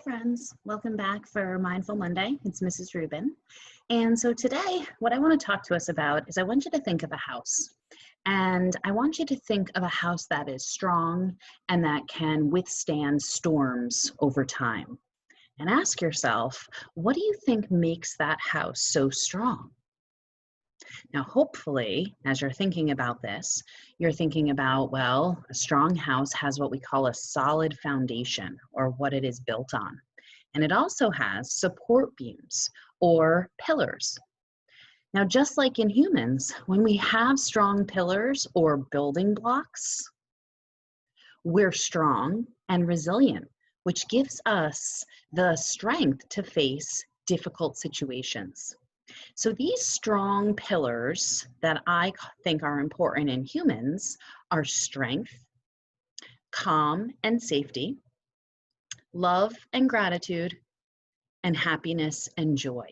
friends, welcome back for Mindful Monday. It's Mrs. Rubin. And so today, what I want to talk to us about is I want you to think of a house. And I want you to think of a house that is strong and that can withstand storms over time. And ask yourself, what do you think makes that house so strong? Now, hopefully, as you're thinking about this, you're thinking about, well, a strong house has what we call a solid foundation, or what it is built on. And it also has support beams or pillars. Now, just like in humans, when we have strong pillars or building blocks, we're strong and resilient, which gives us the strength to face difficult situations. So these strong pillars that I think are important in humans are strength, calm and safety, love and gratitude, and happiness and joy.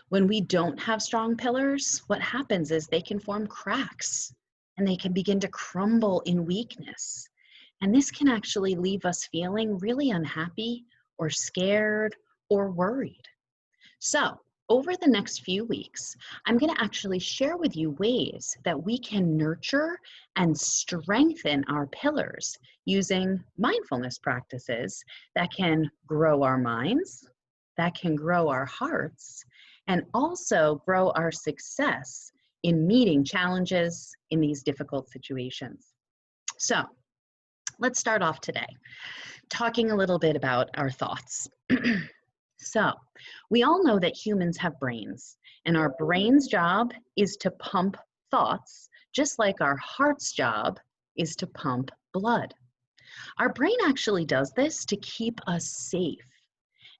When we don't have strong pillars, what happens is they can form cracks and they can begin to crumble in weakness. And this can actually leave us feeling really unhappy or scared or worried. So, over the next few weeks, I'm going to actually share with you ways that we can nurture and strengthen our pillars using mindfulness practices that can grow our minds, that can grow our hearts, and also grow our success in meeting challenges in these difficult situations. So, let's start off today talking a little bit about our thoughts. So, we all know that humans have brains, and our brain's job is to pump thoughts, just like our heart's job is to pump blood. Our brain actually does this to keep us safe.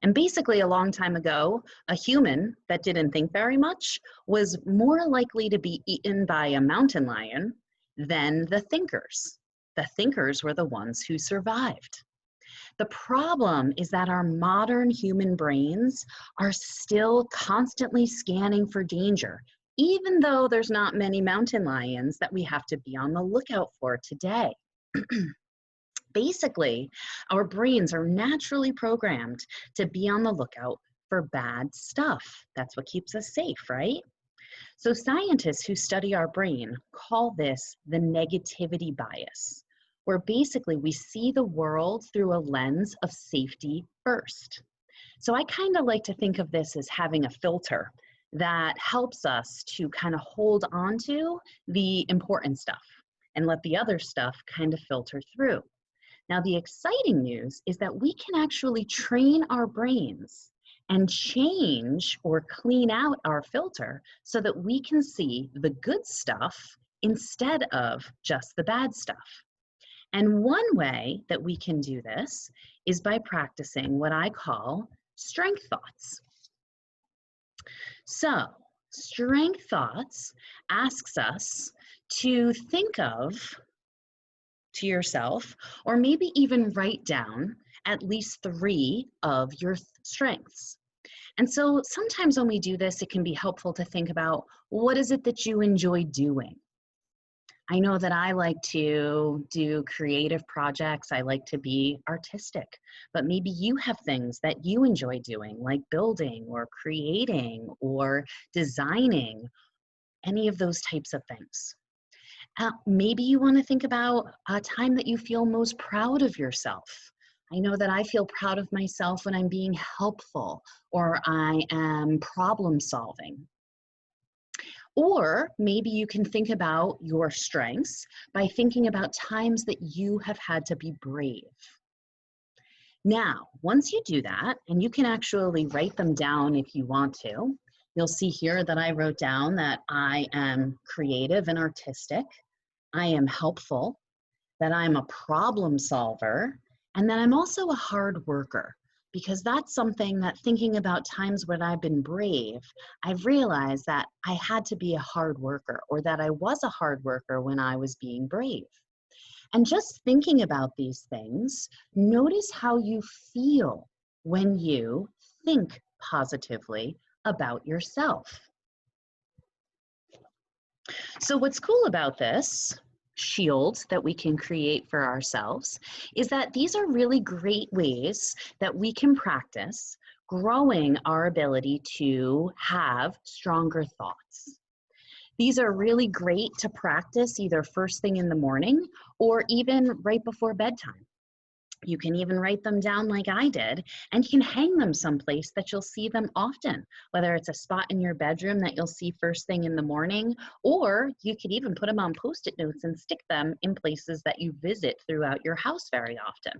And basically, a long time ago, a human that didn't think very much was more likely to be eaten by a mountain lion than the thinkers. The thinkers were the ones who survived. The problem is that our modern human brains are still constantly scanning for danger, even though there's not many mountain lions that we have to be on the lookout for today. Basically, our brains are naturally programmed to be on the lookout for bad stuff. That's what keeps us safe, right? So scientists who study our brain call this the negativity bias, where basically we see the world through a lens of safety first. So I kind of like to think of this as having a filter that helps us to kind of hold on to the important stuff and let the other stuff kind of filter through. Now, the exciting news is that we can actually train our brains and change or clean out our filter so that we can see the good stuff instead of just the bad stuff. And one way that we can do this is by practicing what I call strength thoughts. So, strength thoughts asks us to think of to yourself, or maybe even write down at least 3 of your strengths. And so sometimes when we do this, it can be helpful to think about, what is it that you enjoy doing? I know that I like to do creative projects. I like to be artistic, but maybe you have things that you enjoy doing, like building or creating or designing, any of those types of things. Maybe you want to think about a time that you feel most proud of yourself. I know that I feel proud of myself when I'm being helpful or I am problem solving. Or maybe you can think about your strengths by thinking about times that you have had to be brave. Now, once you do that, and you can actually write them down if you want to, you'll see here that I wrote down that I am creative and artistic, I am helpful, that I'm a problem solver, and that I'm also a hard worker. Because that's something that, thinking about times when I've been brave, I've realized that I had to be a hard worker, or that I was a hard worker when I was being brave. And just thinking about these things, notice how you feel when you think positively about yourself. So what's cool about this shield that we can create for ourselves is that these are really great ways that we can practice growing our ability to have stronger thoughts. These are really great to practice either first thing in the morning or even right before bedtime. You can even write them down like I did, and you can hang them someplace that you'll see them often, whether it's a spot in your bedroom that you'll see first thing in the morning, or you could even put them on Post-it notes and stick them in places that you visit throughout your house very often.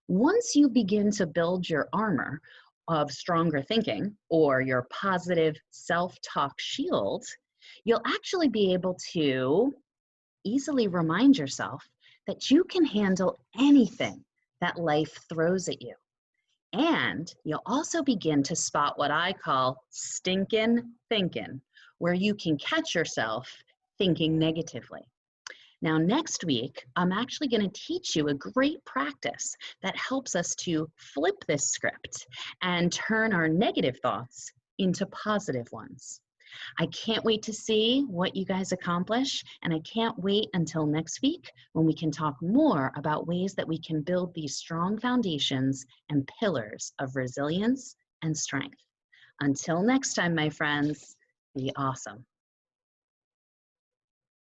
Once you begin to build your armor of stronger thinking or your positive self-talk shield, you'll actually be able to easily remind yourself that you can handle anything that life throws at you. And you'll also begin to spot what I call stinkin' thinking, where you can catch yourself thinking negatively. Now, next week, I'm actually going to teach you a great practice that helps us to flip this script and turn our negative thoughts into positive ones. I can't wait to see what you guys accomplish, and I can't wait until next week when we can talk more about ways that we can build these strong foundations and pillars of resilience and strength. Until next time, my friends, be awesome.